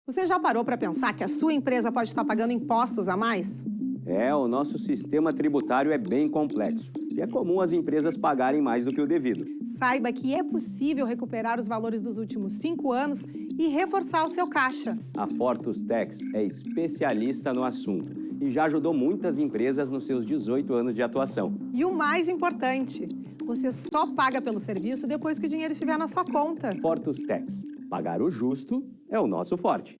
Você já parou para pensar que a sua empresa pode estar pagando impostos a mais? O nosso sistema tributário é bem complexo e é comum as empresas pagarem mais do que o devido. Saiba que é possível recuperar os valores dos últimos 5 anos e reforçar o seu caixa. A Fortus Tax é especialista no assunto e já ajudou muitas empresas nos seus 18 anos de atuação. E o mais importante, você só paga pelo serviço depois que o dinheiro estiver na sua conta. Fortus Tax. Pagar o justo é o nosso forte.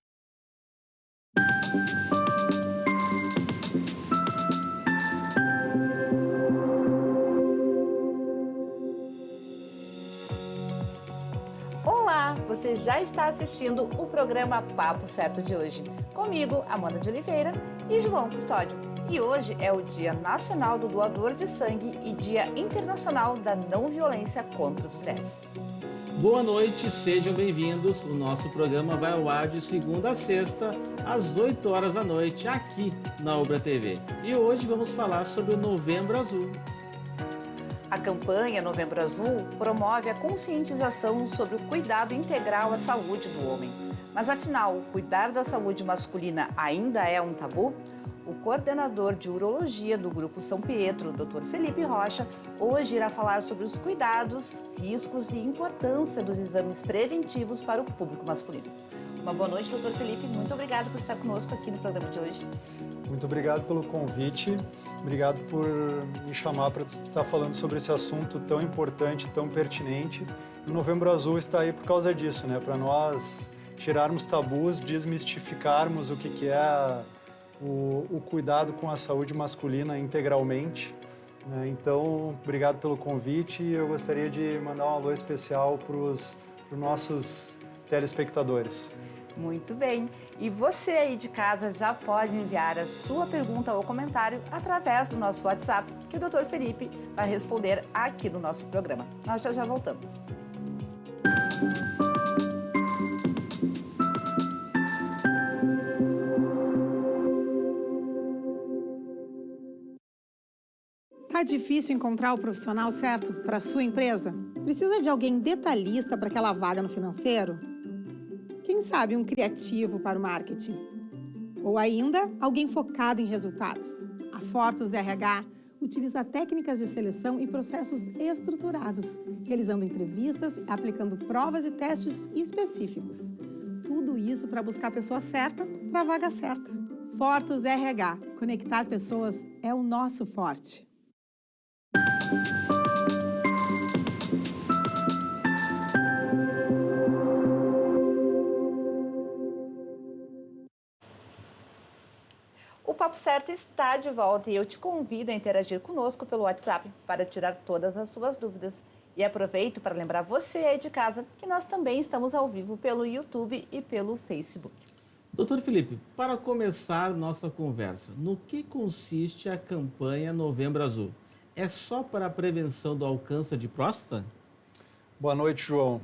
Olá, você já está assistindo o programa Papo Certo de hoje. Comigo, Amanda de Oliveira e João Custódio. E hoje é o Dia Nacional do Doador de Sangue e Dia Internacional da Não Violência contra as Mulheres. Boa noite, sejam bem-vindos. O nosso programa vai ao ar de segunda a sexta, às 8 horas da noite, aqui na Ubra TV. E hoje vamos falar sobre o Novembro Azul. A campanha Novembro Azul promove a conscientização sobre o cuidado integral à saúde do homem. Mas afinal, cuidar da saúde masculina ainda é um tabu? O coordenador de urologia do Grupo São Pietro, Dr. Felipe Rocha, hoje irá falar sobre os cuidados, riscos e importância dos exames preventivos para o público masculino. Uma boa noite, Dr. Felipe. Muito obrigada por estar conosco aqui no programa de hoje. Muito obrigado pelo convite, obrigado por me chamar para estar falando sobre esse assunto tão importante, tão pertinente. O Novembro Azul está aí por causa disso, né? Para nós tirarmos tabus, desmistificarmos o que é o cuidado com a saúde masculina integralmente. Né? Então, obrigado pelo convite e eu gostaria de mandar um alô especial para os nossos telespectadores. Muito bem. E você aí de casa já pode enviar a sua pergunta ou comentário através do nosso WhatsApp, que o Dr. Felipe vai responder aqui no nosso programa. Nós já voltamos. Tá difícil encontrar o profissional certo para a sua empresa? Precisa de alguém detalhista para aquela vaga no financeiro? Quem sabe um criativo para o marketing? Ou ainda, alguém focado em resultados? A Fortus RH utiliza técnicas de seleção e processos estruturados, realizando entrevistas, aplicando provas e testes específicos. Tudo isso para buscar a pessoa certa para a vaga certa. Fortus RH. Conectar pessoas é o nosso forte. O Papo Certo está de volta e eu te convido a interagir conosco pelo WhatsApp para tirar todas as suas dúvidas. E aproveito para lembrar você aí de casa que nós também estamos ao vivo pelo YouTube e pelo Facebook. Doutor Felipe, para começar nossa conversa, no que consiste a campanha Novembro Azul? É só para a prevenção do câncer de próstata? Boa noite, João.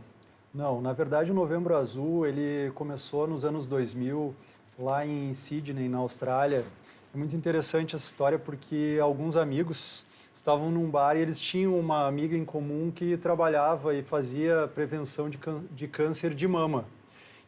Não, na verdade o Novembro Azul ele começou nos anos 2000, lá em Sydney, na Austrália. É muito interessante essa história porque alguns amigos estavam num bar e eles tinham uma amiga em comum que trabalhava e fazia prevenção de câncer de mama.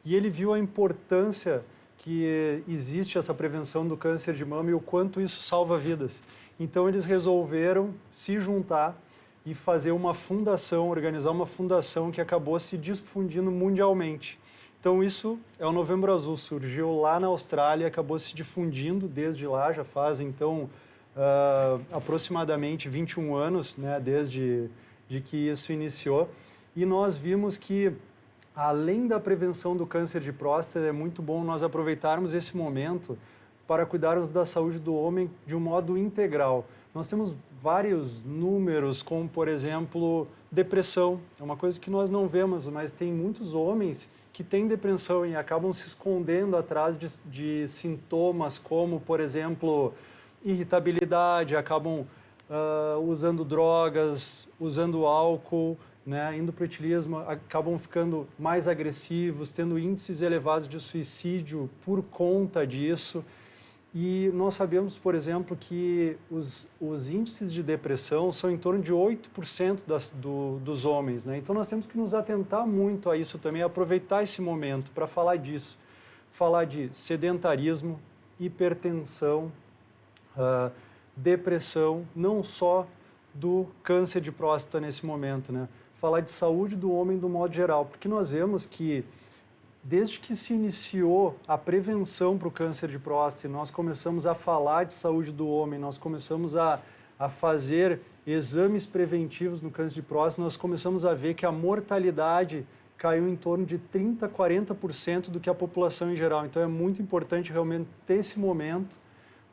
E ele viu a importância que existe essa prevenção do câncer de mama e o quanto isso salva vidas. Então eles resolveram se juntar e fazer uma fundação, organizar uma fundação que acabou se difundindo mundialmente. Então isso é o Novembro Azul, surgiu lá na Austrália, acabou se difundindo desde lá, já faz então aproximadamente 21 anos, né, desde que isso iniciou. E nós vimos que, além da prevenção do câncer de próstata, é muito bom nós aproveitarmos esse momento para cuidarmos da saúde do homem de um modo integral. Nós temos vários números, como, por exemplo, depressão. É uma coisa que nós não vemos, mas tem muitos homens que têm depressão e acabam se escondendo atrás de sintomas como, por exemplo, irritabilidade, acabam usando drogas, usando álcool, né, indo para o etilismo, acabam ficando mais agressivos, tendo índices elevados de suicídio por conta disso. E nós sabemos, por exemplo, que os índices de depressão são em torno de 8% dos homens, né? Então nós temos que nos atentar muito a isso também, aproveitar esse momento para falar disso. falar de sedentarismo, hipertensão, depressão, não só do câncer de próstata nesse momento, né? Falar de saúde do homem do modo geral, porque nós vemos que desde que se iniciou a prevenção para o câncer de próstata, nós começamos a falar de saúde do homem, nós começamos a fazer exames preventivos no câncer de próstata, nós começamos a ver que a mortalidade caiu em torno de 30% a 40% do que a população em geral. Então é muito importante realmente ter esse momento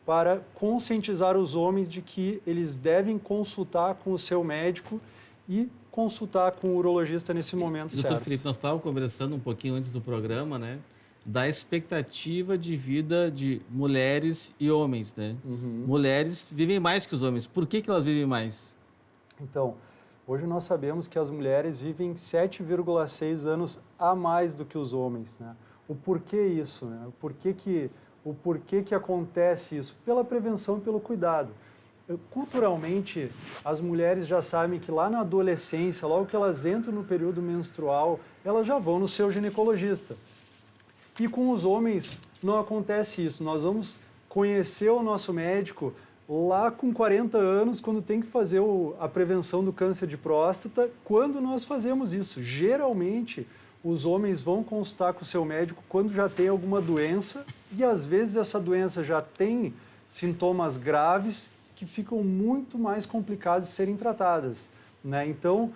para conscientizar os homens de que eles devem consultar com o seu médico e consultar com o urologista nesse momento certo. Doutor Felipe, nós estávamos conversando um pouquinho antes do programa, né, da expectativa de vida de mulheres e homens, né? Mulheres vivem mais que os homens. Por que elas vivem mais? Então, hoje nós sabemos que as mulheres vivem 7,6 anos a mais do que os homens, né? O porquê isso, né? O porquê que acontece isso? Pela prevenção e pelo cuidado. Culturalmente, as mulheres já sabem que lá na adolescência, logo que elas entram no período menstrual, elas já vão no seu ginecologista. E com os homens não acontece isso. Nós vamos conhecer o nosso médico lá com 40 anos, quando tem que fazer a prevenção do câncer de próstata. Quando nós fazemos isso? Geralmente, os homens vão consultar com o seu médico quando já tem alguma doença e, às vezes, essa doença já tem sintomas graves que ficam muito mais complicadas de serem tratadas, né? Então,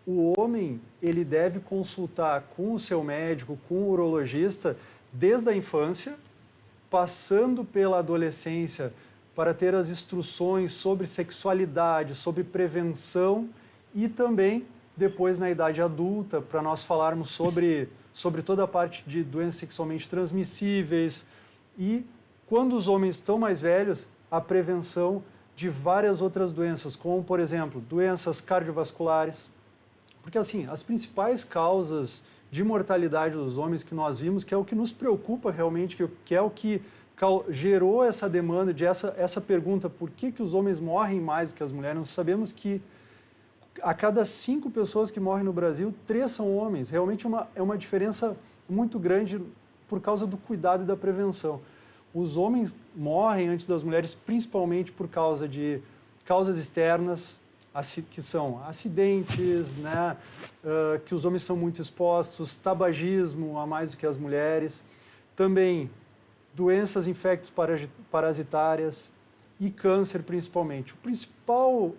o homem, ele deve consultar com o seu médico, com o urologista, desde a infância, passando pela adolescência, para ter as instruções sobre sexualidade, sobre prevenção e também depois na idade adulta, para nós falarmos sobre toda a parte de doenças sexualmente transmissíveis e, quando os homens estão mais velhos, a prevenção de várias outras doenças, como, por exemplo, doenças cardiovasculares. Porque, assim, as principais causas de mortalidade dos homens que nós vimos, que é o que nos preocupa realmente, que é o que gerou essa demanda, essa pergunta, por que os homens morrem mais do que as mulheres? Nós sabemos que a cada 5 pessoas que morrem no Brasil, 3 são homens. Realmente é uma diferença muito grande por causa do cuidado e da prevenção. Os homens morrem antes das mulheres, principalmente por causa de causas externas, que são acidentes, né? Que os homens são muito expostos, tabagismo a mais do que as mulheres, também doenças infecto-parasitárias e câncer principalmente. O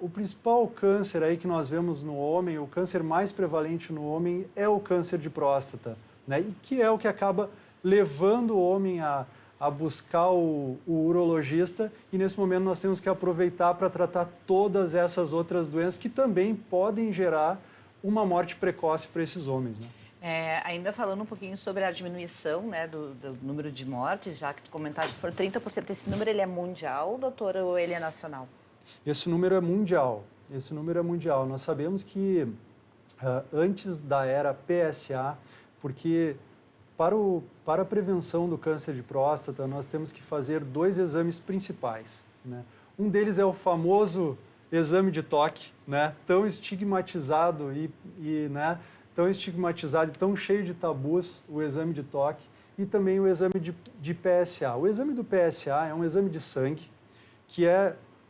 principal câncer aí que nós vemos no homem, o câncer mais prevalente no homem é o câncer de próstata, né? E que é o que acaba levando o homem a buscar o urologista, e nesse momento nós temos que aproveitar para tratar todas essas outras doenças que também podem gerar uma morte precoce para esses homens, né? Ainda falando um pouquinho sobre a diminuição, né, do número de mortes, já que tu comentaste que foram 30%, esse número ele é mundial, doutora, ou ele é nacional? Esse número é mundial. Nós sabemos que antes da era PSA, porque para a prevenção do câncer de próstata, nós temos que fazer 2 exames principais, né? Um deles é o famoso exame de toque, né? Tão estigmatizado né? Tão estigmatizado e tão cheio de tabus, o exame de toque, e também o exame de PSA. O exame do PSA é um exame de sangue que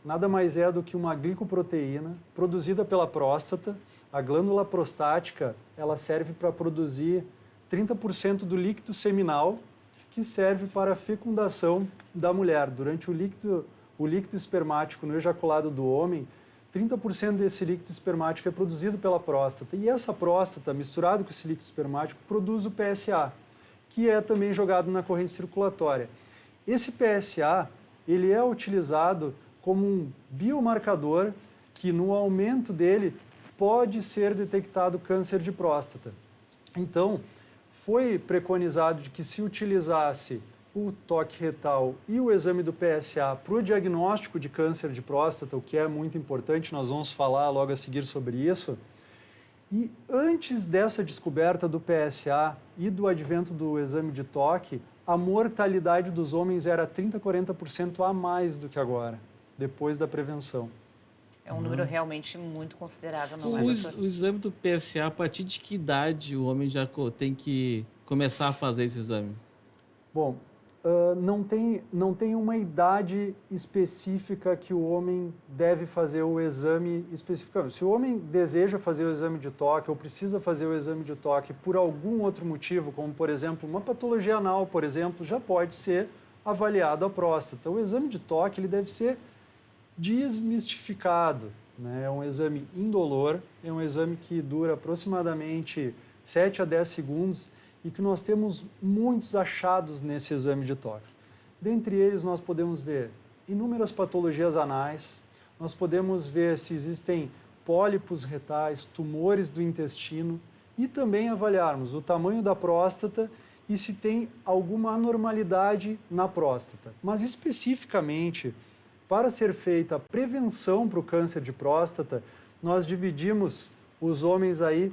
nada mais é do que uma glicoproteína produzida pela próstata. A glândula prostática, ela serve para produzir 30% do líquido seminal, que serve para a fecundação da mulher. Durante o líquido espermático no ejaculado do homem, 30% desse líquido espermático é produzido pela próstata. E essa próstata, misturado com esse líquido espermático, produz o PSA, que é também jogado na corrente circulatória. Esse PSA, ele é utilizado como um biomarcador que, no aumento dele, pode ser detectado câncer de próstata. Então, foi preconizado de que se utilizasse o toque retal e o exame do PSA para o diagnóstico de câncer de próstata, o que é muito importante, nós vamos falar logo a seguir sobre isso. E antes dessa descoberta do PSA e do advento do exame de toque, a mortalidade dos homens era 30% a 40% a mais do que agora, depois da prevenção. É um número realmente muito considerável, não é, doutor? O exame do PSA, a partir de que idade o homem já tem que começar a fazer esse exame? Bom, não tem uma idade específica que o homem deve fazer o exame especificamente. Se o homem deseja fazer o exame de toque ou precisa fazer o exame de toque por algum outro motivo, como, por exemplo, uma patologia anal, por exemplo, já pode ser avaliado a próstata. O exame de toque ele deve ser desmistificado, né? É um exame indolor, é um exame que dura aproximadamente 7 a 10 segundos e que nós temos muitos achados nesse exame de toque. Dentre eles, nós podemos ver inúmeras patologias anais, nós podemos ver se existem pólipos retais, tumores do intestino e também avaliarmos o tamanho da próstata e se tem alguma anormalidade na próstata. Mas especificamente, para ser feita a prevenção para o câncer de próstata, nós dividimos os homens aí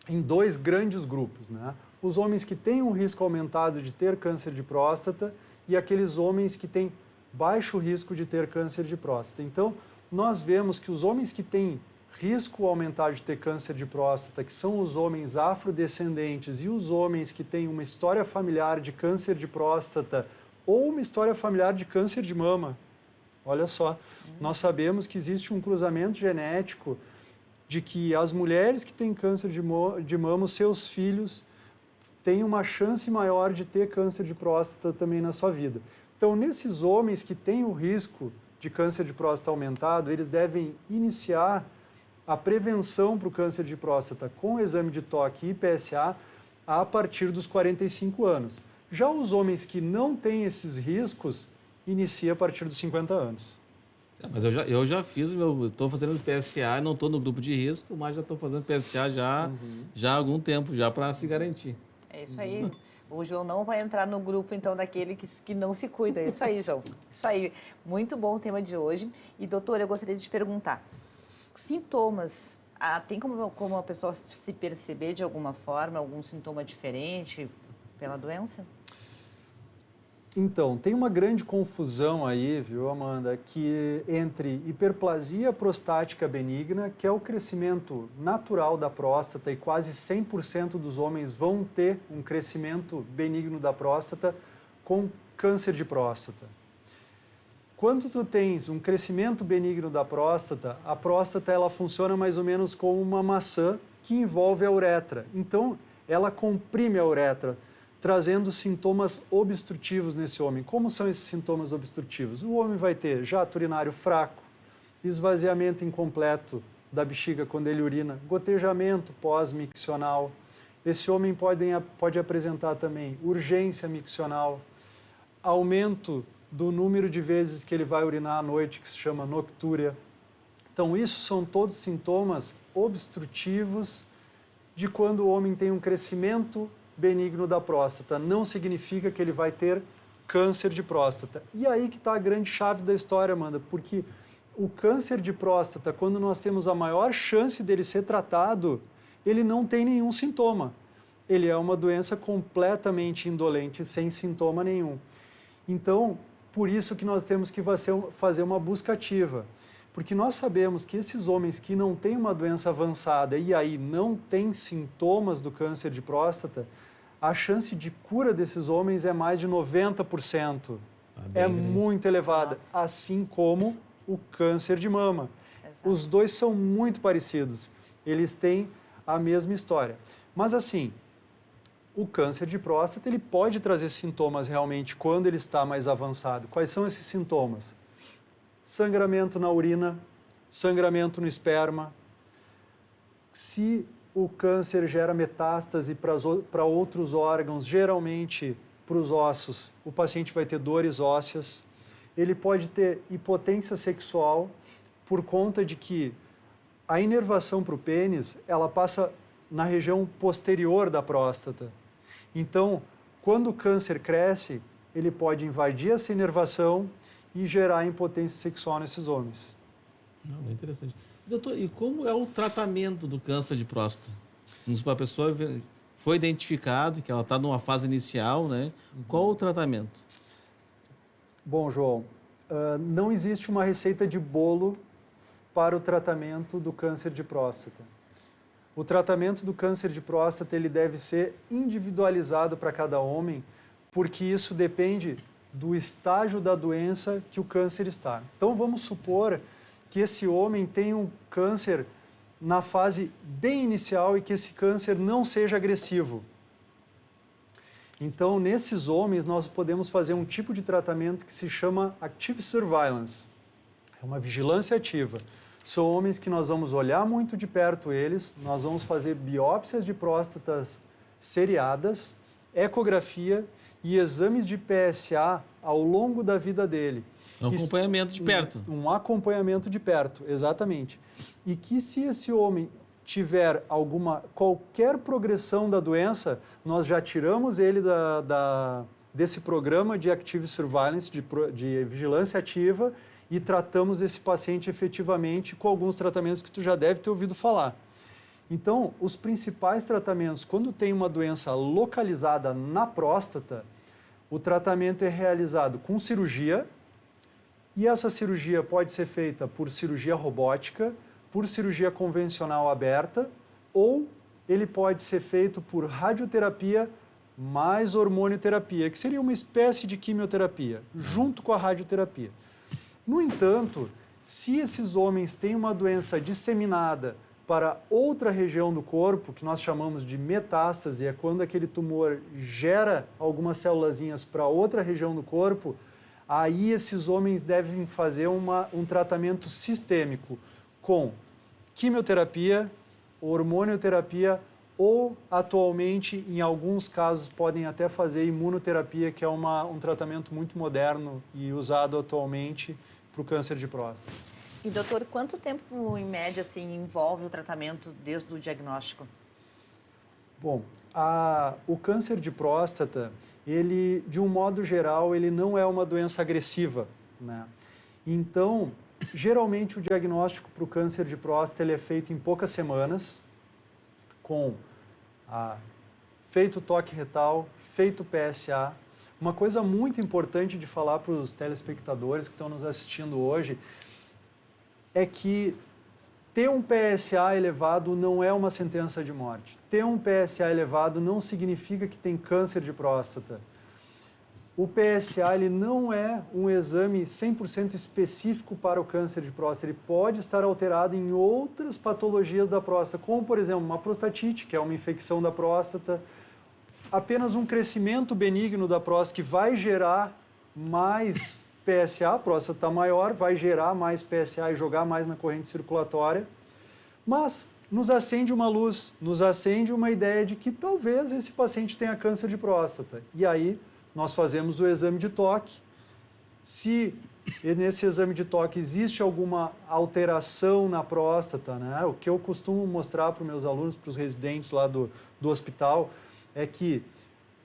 em 2 grandes grupos, né? Os homens que têm um risco aumentado de ter câncer de próstata e aqueles homens que têm baixo risco de ter câncer de próstata. Então, nós vemos que os homens que têm risco aumentado de ter câncer de próstata, que são os homens afrodescendentes e os homens que têm uma história familiar de câncer de próstata ou uma história familiar de câncer de mama. Olha só, nós sabemos que existe um cruzamento genético de que as mulheres que têm câncer de mama, os seus filhos têm uma chance maior de ter câncer de próstata também na sua vida. Então, nesses homens que têm o risco de câncer de próstata aumentado, eles devem iniciar a prevenção para o câncer de próstata com o exame de toque e PSA a partir dos 45 anos. Já os homens que não têm esses riscos, inicia a partir dos 50 anos. Mas eu já fiz o meu, estou fazendo PSA, não estou no grupo de risco, mas já estou fazendo PSA já há algum tempo, já para se garantir. É isso aí. O João não vai entrar no grupo, então, daquele que não se cuida. É isso aí, João. Isso aí. Muito bom o tema de hoje. E, doutora, eu gostaria de te perguntar. Sintomas. Tem como a pessoa se perceber de alguma forma, algum sintoma diferente pela doença? Então, tem uma grande confusão aí, viu, Amanda, que entre hiperplasia prostática benigna, que é o crescimento natural da próstata, e quase 100% dos homens vão ter um crescimento benigno da próstata, com câncer de próstata. Quando tu tens um crescimento benigno da próstata, a próstata ela funciona mais ou menos como uma maçã que envolve a uretra. Então, ela comprime a uretra, trazendo sintomas obstrutivos nesse homem. Como são esses sintomas obstrutivos? O homem vai ter jato urinário fraco, esvaziamento incompleto da bexiga quando ele urina, gotejamento pós-miccional. Esse homem pode apresentar também urgência miccional, aumento do número de vezes que ele vai urinar à noite, que se chama noctúria. Então, isso são todos sintomas obstrutivos de quando o homem tem um crescimento benigno da próstata. Não significa que ele vai ter câncer de próstata. E aí que está a grande chave da história, Amanda, porque o câncer de próstata, quando nós temos a maior chance dele ser tratado, ele não tem nenhum sintoma. Ele é uma doença completamente indolente, sem sintoma nenhum. Então, por isso que nós temos que fazer uma busca ativa. Porque nós sabemos que esses homens que não têm uma doença avançada e aí não têm sintomas do câncer de próstata, a chance de cura desses homens é mais de 90%. É muito elevada, assim como o câncer de mama. Exato. Os dois são muito parecidos, eles têm a mesma história. Mas assim, o câncer de próstata ele pode trazer sintomas realmente quando ele está mais avançado. Quais são esses sintomas? Sangramento na urina, sangramento no esperma. Se o câncer gera metástase para outros órgãos, geralmente para os ossos, o paciente vai ter dores ósseas. Ele pode ter hipotensão sexual por conta de que a inervação para o pênis, ela passa na região posterior da próstata. Então, quando o câncer cresce, ele pode invadir essa inervação e gerar impotência sexual nesses homens. Não, é interessante. Doutor, e como é o tratamento do câncer de próstata? A pessoa foi identificado que ela está numa fase inicial, né? Qual o tratamento? Bom, João, não existe uma receita de bolo para o tratamento do câncer de próstata. O tratamento do câncer de próstata ele deve ser individualizado para cada homem, porque isso depende do estágio da doença que o câncer está. Então, vamos supor que esse homem tem um câncer na fase bem inicial e que esse câncer não seja agressivo. Então, nesses homens, nós podemos fazer um tipo de tratamento que se chama Active Surveillance. É uma vigilância ativa. São homens que nós vamos olhar muito de perto eles, nós vamos fazer biópsias de próstatas seriadas, ecografia e exames de PSA ao longo da vida dele. Um acompanhamento de perto. Um acompanhamento de perto, exatamente. E que se esse homem tiver qualquer progressão da doença, nós já tiramos ele desse programa de Active Surveillance, de vigilância ativa, e tratamos esse paciente efetivamente com alguns tratamentos que tu já deve ter ouvido falar. Então, os principais tratamentos, quando tem uma doença localizada na próstata, o tratamento é realizado com cirurgia, e essa cirurgia pode ser feita por cirurgia robótica, por cirurgia convencional aberta, ou ele pode ser feito por radioterapia mais hormonioterapia, que seria uma espécie de quimioterapia, junto com a radioterapia. No entanto, se esses homens têm uma doença disseminada para outra região do corpo, que nós chamamos de metástase, é quando aquele tumor gera algumas célulazinhas para outra região do corpo, aí esses homens devem fazer um tratamento sistêmico com quimioterapia, hormonioterapia ou, atualmente, em alguns casos, podem até fazer imunoterapia, que é um tratamento muito moderno e usado atualmente para o câncer de próstata. E, doutor, quanto tempo, em média, assim, envolve o tratamento desde o diagnóstico? Bom, o câncer de próstata, ele, de um modo geral, ele não é uma doença agressiva, né? Então, geralmente, o diagnóstico para o câncer de próstata ele é feito em poucas semanas, com feito toque retal, feito PSA. Uma coisa muito importante de falar para os telespectadores que estão nos assistindo hoje é que ter um PSA elevado não é uma sentença de morte. Ter um PSA elevado não significa que tem câncer de próstata. O PSA ele não é um exame 100% específico para o câncer de próstata. Ele pode estar alterado em outras patologias da próstata, como, por exemplo, uma prostatite, que é uma infecção da próstata, apenas um crescimento benigno da próstata que vai gerar mais PSA, a próstata está maior, vai gerar mais PSA e jogar mais na corrente circulatória, mas nos acende uma luz, nos acende uma ideia de que talvez esse paciente tenha câncer de próstata. E aí nós fazemos o exame de toque. Se nesse exame de toque existe alguma alteração na próstata, né? O que eu costumo mostrar para os meus alunos, para os residentes lá do hospital, é que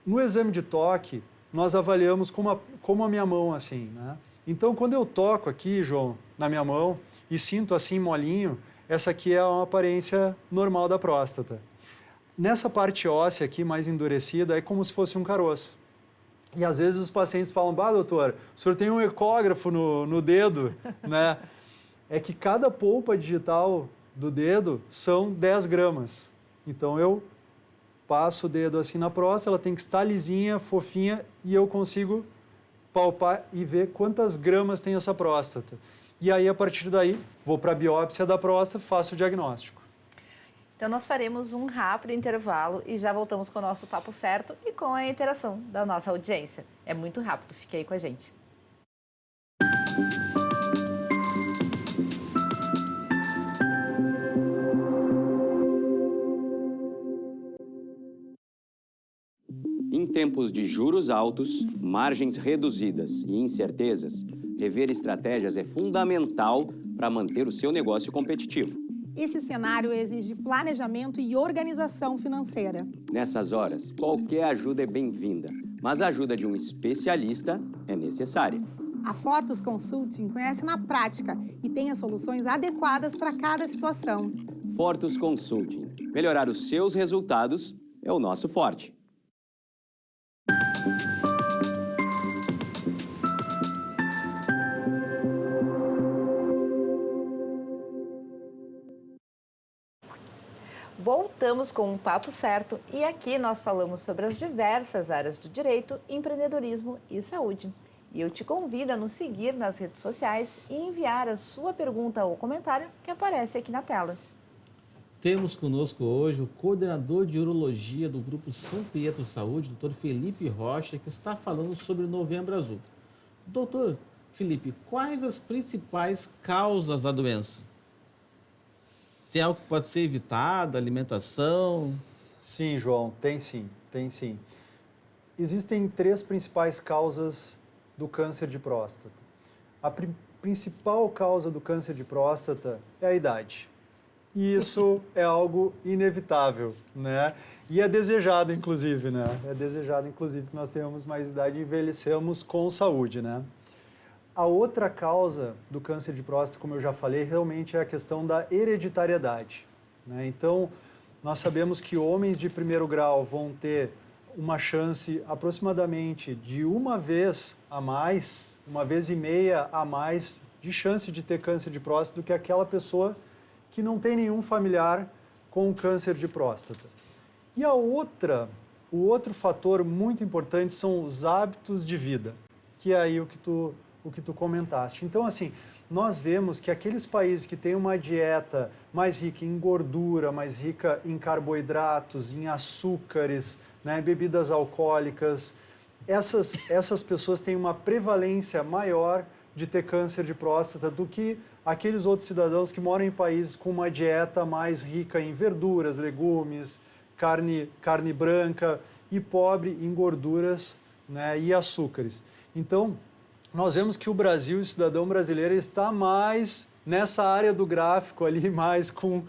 no exame de toque nós avaliamos como a minha mão, assim, né? Então, quando eu toco aqui, João, na minha mão, e sinto assim molinho, essa aqui é uma aparência normal da próstata. Nessa parte óssea aqui, mais endurecida, é como se fosse um caroço. E às vezes os pacientes falam, doutor, o senhor tem um ecógrafo no dedo, né? É que cada polpa digital do dedo são 10 gramas. Então, eu passo o dedo assim na próstata, ela tem que estar lisinha, fofinha, e eu consigo palpar e ver quantas gramas tem essa próstata. E aí, a partir daí, vou para a biópsia da próstata, faço o diagnóstico. Então, nós faremos um rápido intervalo e já voltamos com o nosso papo certo e com a interação da nossa audiência. É muito rápido, fique aí com a gente. Em tempos de juros altos, margens reduzidas e incertezas, rever estratégias é fundamental para manter o seu negócio competitivo. Esse cenário exige planejamento e organização financeira. Nessas horas, qualquer ajuda é bem-vinda, mas a ajuda de um especialista é necessária. A Fortus Consulting conhece na prática e tem as soluções adequadas para cada situação. Fortus Consulting. Melhorar os seus resultados é o nosso forte. Voltamos voltamos com um papo certo e aqui nós falamos sobre as diversas áreas do direito, empreendedorismo e saúde. E eu te convido a nos seguir nas redes sociais e enviar a sua pergunta ou comentário que aparece aqui na tela. Temos conosco hoje o coordenador de urologia do Grupo São Pietro Saúde, Dr. Felipe Rocha, que está falando sobre o Novembro Azul. Doutor Felipe, quais as principais causas da doença? Tem algo que pode ser evitado, alimentação? Sim, João, tem sim. Existem 3 principais causas do câncer de próstata. A principal causa do câncer de próstata é a idade. E isso é algo inevitável, né? E é desejado, inclusive, né? É desejado, inclusive, que nós tenhamos mais idade e envelhecemos com saúde, né? A outra causa do câncer de próstata, como eu já falei, realmente é a questão da hereditariedade, né? Então, nós sabemos que homens de primeiro grau vão ter uma chance aproximadamente de uma vez e meia a mais de chance de ter câncer de próstata do que aquela pessoa que não tem nenhum familiar com câncer de próstata. E o outro fator muito importante são os hábitos de vida, que é aí o que tu comentaste. Então, assim, nós vemos que aqueles países que têm uma dieta mais rica em gordura, mais rica em carboidratos, em açúcares, né, bebidas alcoólicas, essas pessoas têm uma prevalência maior de ter câncer de próstata do que aqueles outros cidadãos que moram em países com uma dieta mais rica em verduras, legumes, carne branca e pobre em gorduras, né, e açúcares. Então, nós vemos que o Brasil, o cidadão brasileiro, está mais nessa área do gráfico ali, mais com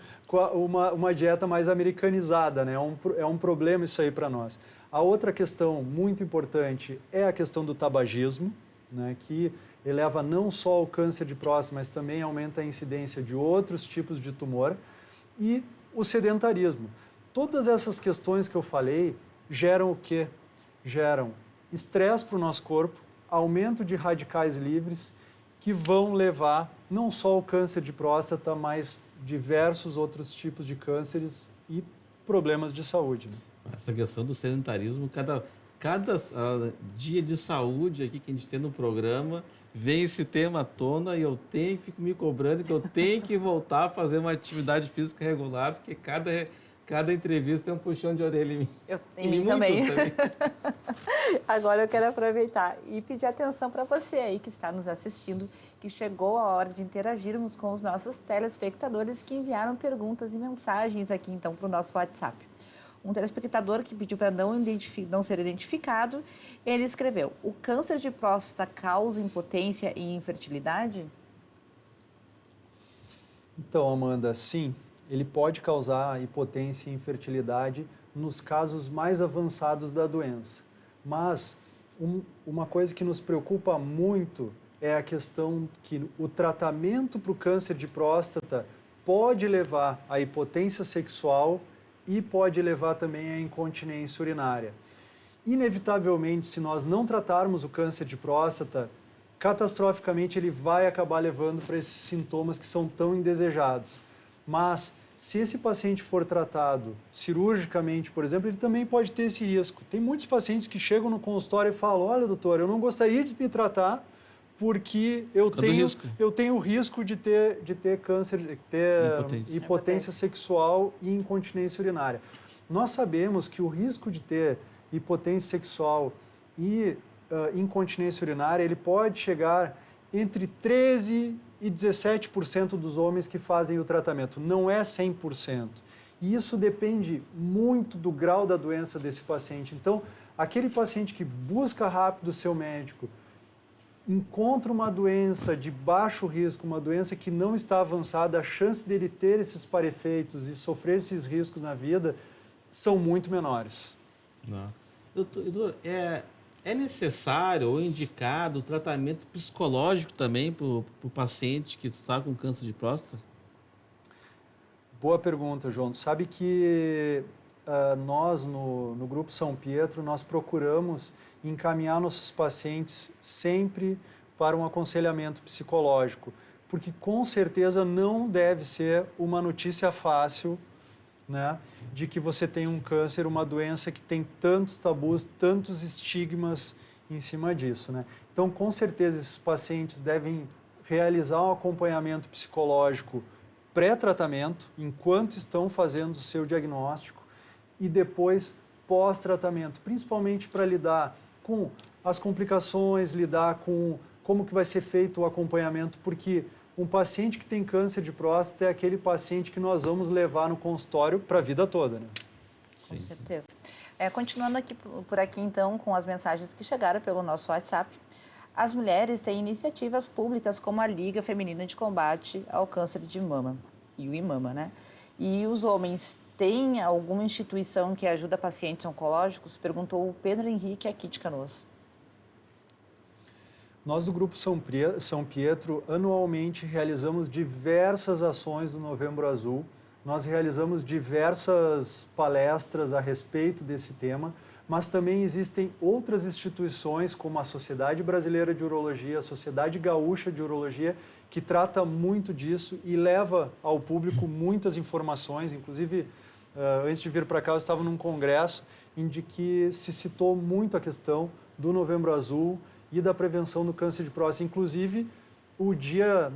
uma dieta mais americanizada, né? É um problema isso aí para nós. A outra questão muito importante é a questão do tabagismo, né, que eleva não só ao câncer de próstata, mas também aumenta a incidência de outros tipos de tumor, e o sedentarismo. Todas essas questões que eu falei geram o quê? Geram estresse para o nosso corpo, aumento de radicais livres, que vão levar não só ao câncer de próstata, mas diversos outros tipos de cânceres e problemas de saúde, né? Essa questão do sedentarismo, cada dia de saúde aqui que a gente tem no programa, vem esse tema à tona e eu fico me cobrando que eu tenho que voltar a fazer uma atividade física regular, porque cada entrevista tem um puxão de orelha em mim. Em mim também. Agora eu quero aproveitar e pedir atenção para você aí que está nos assistindo, que chegou a hora de interagirmos com os nossos telespectadores que enviaram perguntas e mensagens aqui então para o nosso WhatsApp. Um telespectador que pediu para não ser identificado, ele escreveu: o câncer de próstata causa impotência e infertilidade? Então, Amanda, sim, ele pode causar impotência e infertilidade nos casos mais avançados da doença. Mas uma coisa que nos preocupa muito é a questão que o tratamento para o câncer de próstata pode levar à impotência sexual e pode levar também à incontinência urinária. Inevitavelmente, se nós não tratarmos o câncer de próstata, catastroficamente ele vai acabar levando para esses sintomas que são tão indesejados. Mas, se esse paciente for tratado cirurgicamente, por exemplo, ele também pode ter esse risco. Tem muitos pacientes que chegam no consultório e falam: olha, doutor, eu não gostaria de me tratar porque eu tenho o risco de ter câncer, de ter impotência sexual e incontinência urinária. Nós sabemos que o risco de ter hipotensão sexual e incontinência urinária, ele pode chegar entre 13% e 17% dos homens que fazem o tratamento. Não é 100%. E isso depende muito do grau da doença desse paciente. Então, aquele paciente que busca rápido o seu médico, encontra uma doença de baixo risco, uma doença que não está avançada, a chance dele ter esses parefeitos e sofrer esses riscos na vida são muito menores. Não. Doutor, é necessário ou indicado o tratamento psicológico também para o paciente que está com câncer de próstata? Boa pergunta, João. Tu sabe que nós, no Grupo São Pietro, nós procuramos encaminhar nossos pacientes sempre para um aconselhamento psicológico, porque com certeza não deve ser uma notícia fácil né, de que você tem um câncer, uma doença que tem tantos tabus, tantos estigmas em cima disso, né? Então, com certeza, esses pacientes devem realizar um acompanhamento psicológico pré-tratamento, enquanto estão fazendo o seu diagnóstico, e depois pós-tratamento, principalmente para lidar com as complicações, lidar com como que vai ser feito o acompanhamento, porque um paciente que tem câncer de próstata é aquele paciente que nós vamos levar no consultório para a vida toda, né? Sim, Com certeza. Continuando aqui por aqui, então, com as mensagens que chegaram pelo nosso WhatsApp, as mulheres têm iniciativas públicas como a Liga Feminina de Combate ao Câncer de Mama, e o IMAMA, né? E os homens têm alguma instituição que ajuda pacientes oncológicos? Perguntou o Pedro Henrique aqui de Canoas. Nós do Grupo São Pietro, anualmente realizamos diversas ações do Novembro Azul. Nós realizamos diversas palestras a respeito desse tema, mas também existem outras instituições, como a Sociedade Brasileira de Urologia, a Sociedade Gaúcha de Urologia, que trata muito disso e leva ao público muitas informações. Inclusive, antes de vir para cá, eu estava num congresso em que se citou muito a questão do Novembro Azul e da prevenção do câncer de próstata. Inclusive, o Dia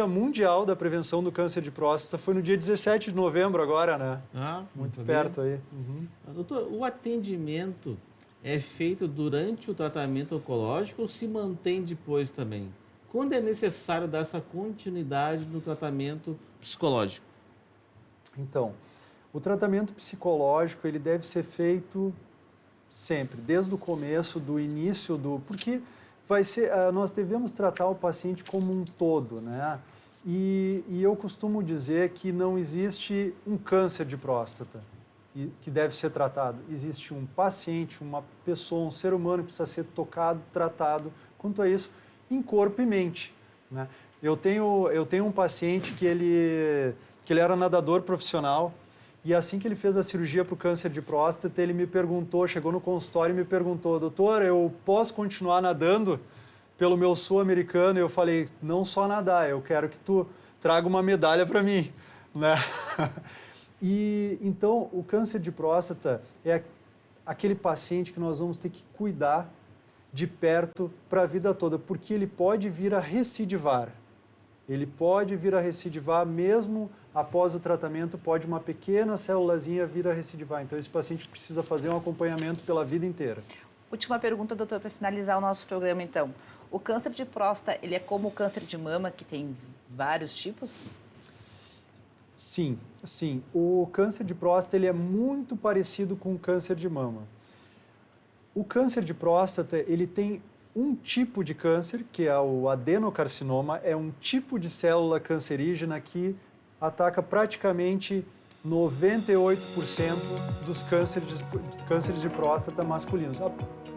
Mundial da Prevenção do Câncer de Próstata foi no dia 17 de novembro agora, né? Muito perto aí. Uhum. Mas, doutor, o atendimento é feito durante o tratamento oncológico ou se mantém depois também? Quando é necessário dar essa continuidade no tratamento psicológico? Então, o tratamento psicológico ele deve ser feito sempre, desde o começo, do início porque nós devemos tratar o paciente como um todo, né? E eu costumo dizer que não existe um câncer de próstata que deve ser tratado. Existe um paciente, uma pessoa, um ser humano que precisa ser tocado, tratado, quanto a isso, em corpo e mente, né? Eu tenho um paciente que ele era nadador profissional, e assim que ele fez a cirurgia para o câncer de próstata, ele me perguntou, chegou no consultório e me perguntou: doutor, eu posso continuar nadando pelo meu sul-americano? Eu falei: não só nadar, eu quero que tu traga uma medalha para mim, né? E então o câncer de próstata é aquele paciente que nós vamos ter que cuidar de perto para a vida toda, porque ele pode vir a recidivar. Ele pode vir a recidivar mesmo após o tratamento, pode uma pequena célulazinha vir a recidivar. Então, esse paciente precisa fazer um acompanhamento pela vida inteira. Última pergunta, doutor, para finalizar o nosso programa, então. O câncer de próstata, ele é como o câncer de mama, que tem vários tipos? Sim. O câncer de próstata ele é muito parecido com o câncer de mama. O câncer de próstata, ele tem um tipo de câncer, que é o adenocarcinoma, é um tipo de célula cancerígena que ataca praticamente 98% dos cânceres de próstata masculinos.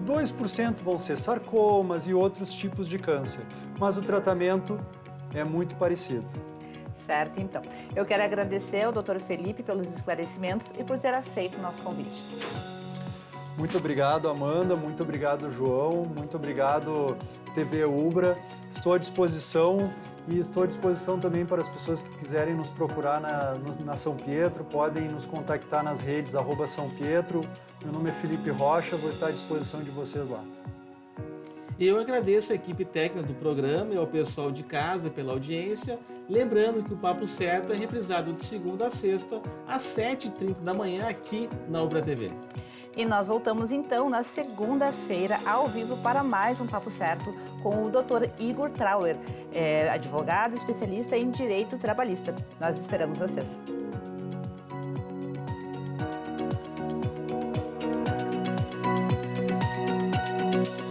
2% vão ser sarcomas e outros tipos de câncer, mas o tratamento é muito parecido. Certo, então. Eu quero agradecer ao Dr. Felipe pelos esclarecimentos e por ter aceito o nosso convite. Muito obrigado, Amanda. Muito obrigado, João. Muito obrigado, TV Ubra. Estou à disposição e estou à disposição também para as pessoas que quiserem nos procurar na São Pietro. Podem nos contactar nas redes @SãoPietro. Meu nome é Felipe Rocha, vou estar à disposição de vocês lá. Eu agradeço a equipe técnica do programa e ao pessoal de casa pela audiência. Lembrando que o Papo Certo é reprisado de segunda a sexta, às 7h30 da manhã, aqui na Ubra TV. E nós voltamos então na segunda-feira, ao vivo, para mais um Papo Certo com o Dr. Igor Trauer, advogado especialista em direito trabalhista. Nós esperamos vocês.